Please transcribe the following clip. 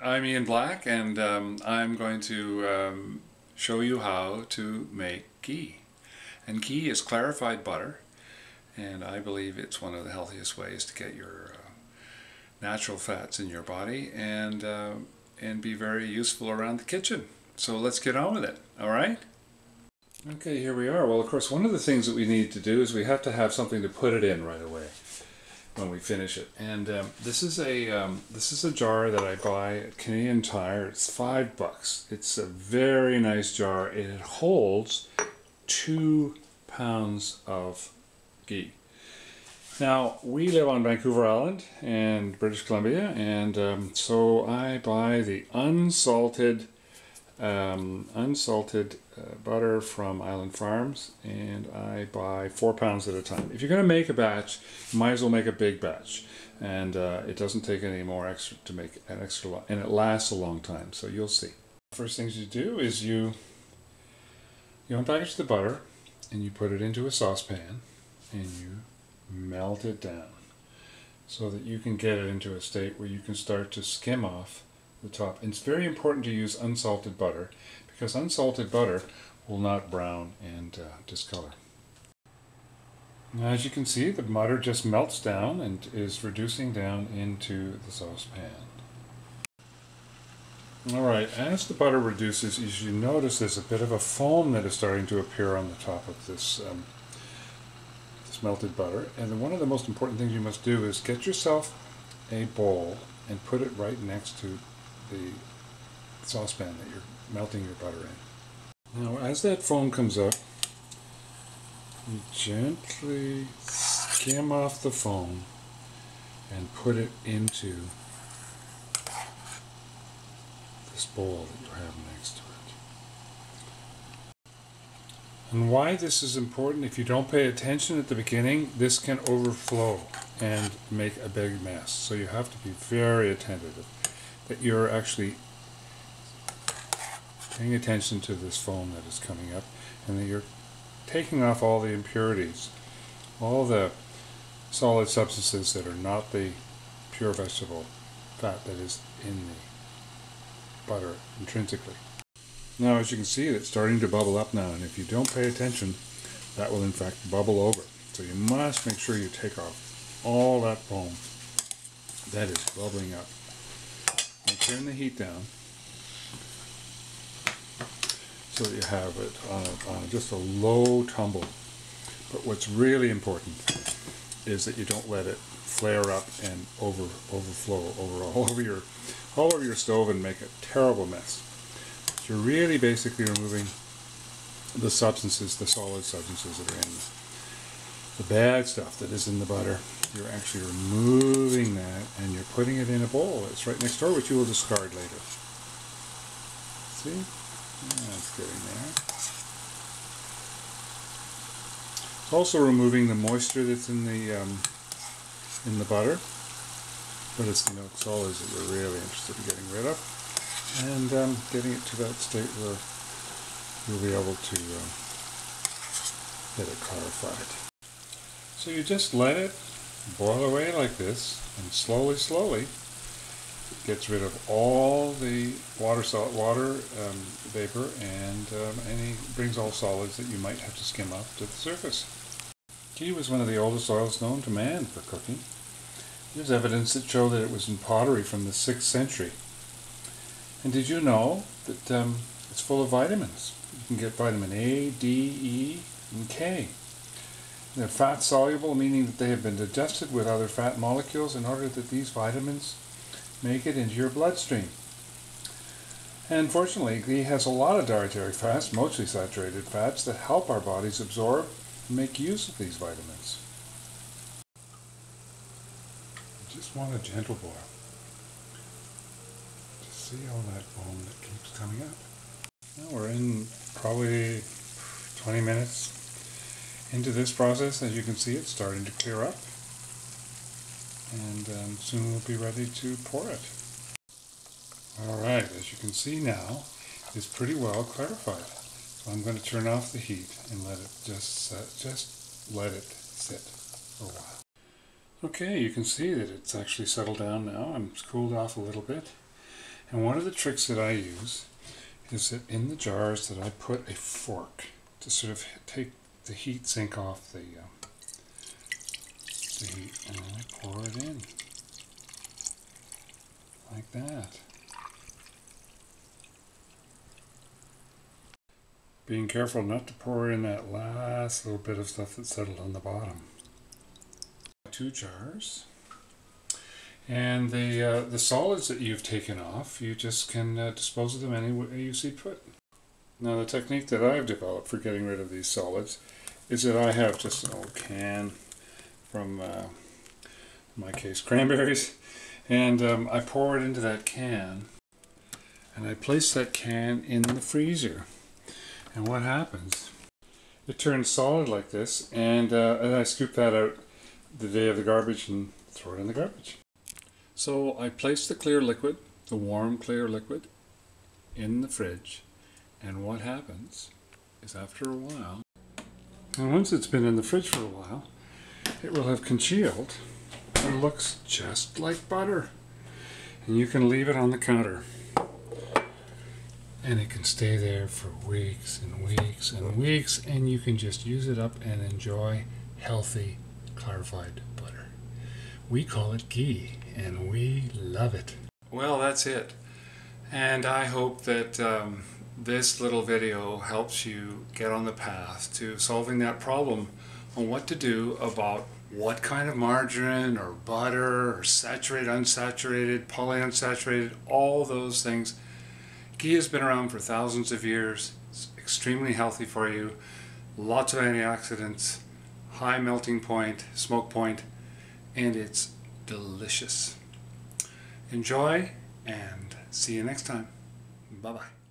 I'm Ian Black, and I'm going to show you how to make ghee. And ghee is clarified butter, and I believe it's one of the healthiest ways to get your natural fats in your body and be very useful around the kitchen. So let's get on with it, all right? Okay, here we are. Well, of course, one of the things that we need to do is we have to have something to put it in right away when we finish it. And this is a jar that I buy at Canadian Tire. It's $5. It's a very nice jar. It holds 2 pounds of ghee. Now, we live on Vancouver Island and British Columbia, and so I buy the unsalted butter from Island Farms, and I buy 4 pounds at a time. If you're going to make a batch, you might as well make a big batch, and it doesn't take any more extra to make an extra lot, and it lasts a long time, so you'll see. First things you do is you unpackage the butter and you put it into a saucepan and you melt it down so that you can get it into a state where you can start to skim off the top. And it's very important to use unsalted butter, because unsalted butter will not brown and discolor. Now, as you can see, the butter just melts down and is reducing down into the saucepan. Alright, as the butter reduces, as you notice, there's a bit of a foam that is starting to appear on the top of this melted butter. And one of the most important things you must do is get yourself a bowl and put it right next to the saucepan that you're melting your butter in. Now, as that foam comes up, you gently skim off the foam and put it into this bowl that you have next to it. And why this is important: if you don't pay attention at the beginning, this can overflow and make a big mess. So you have to be very attentive that you're actually paying attention to this foam that is coming up, and that you're taking off all the impurities, all the solid substances that are not the pure vegetable fat that is in the butter intrinsically. Now, as you can see, it's starting to bubble up now, and if you don't pay attention, that will in fact bubble over. So you must make sure you take off all that foam that is bubbling up. And turn the heat down so that you have it on just a low tumble. But what's really important is that you don't let it flare up and overflow all over your stove and make a terrible mess. But you're really basically removing the substances, the solid substances that are in the bad stuff that is in the butter. You're actually removing that, and you're putting it in a bowl. It's right next door, which you will discard later. See? That's getting there. It's also removing the moisture that's in the butter, but it's the milk solids that we're really interested in getting rid of, and getting it to that state where you'll be able to get it clarified. So you just let it boil away like this, and slowly it gets rid of all the water vapor, and brings all solids that you might have to skim up to the surface. Ghee was one of the oldest oils known to man for cooking. There's evidence that show that it was in pottery from the 6th century. And did you know that it's full of vitamins? You can get vitamin A, D, E, and K. They're fat soluble, meaning that they have been digested with other fat molecules in order that these vitamins make it into your bloodstream. And fortunately, ghee has a lot of dietary fats, mostly saturated fats, that help our bodies absorb and make use of these vitamins. You just want a gentle boil to see all that foam that keeps coming up. Now we're in probably 20 minutes into this process. As you can see, it's starting to clear up, and soon we'll be ready to pour it. Alright, as you can see now, it's pretty well clarified. So I'm going to turn off the heat and let it just let it sit for a while. Okay, you can see that it's actually settled down now. It's cooled off a little bit. And one of the tricks that I use is that in the jars that I put a fork to sort of take the heat sink off the heat, and then I pour it in like that. Being careful not to pour in that last little bit of stuff that settled on the bottom. 2 jars. And the solids that you've taken off, you just can dispose of them any way you see fit. Now the technique that I've developed for getting rid of these solids is that I have just an old can from, in my case, cranberries, and I pour it into that can, and I place that can in the freezer. And what happens? It turns solid like this, and I scoop that out the day of the garbage and throw it in the garbage. So I place the clear liquid, the warm clear liquid, in the fridge, and what happens is after a while, and once it's been in the fridge for a while, it will have congealed and looks just like butter. And you can leave it on the counter, and it can stay there for weeks and weeks and weeks, and you can just use it up and enjoy healthy clarified butter. We call it ghee, and we love it. Well, that's it. And I hope that this little video helps you get on the path to solving that problem on what to do about what kind of margarine or butter or saturated, unsaturated, polyunsaturated, all those things. Ghee has been around for thousands of years. It's extremely healthy for you. Lots of antioxidants, high melting point, smoke point, and it's delicious. Enjoy and see you next time. Bye-bye.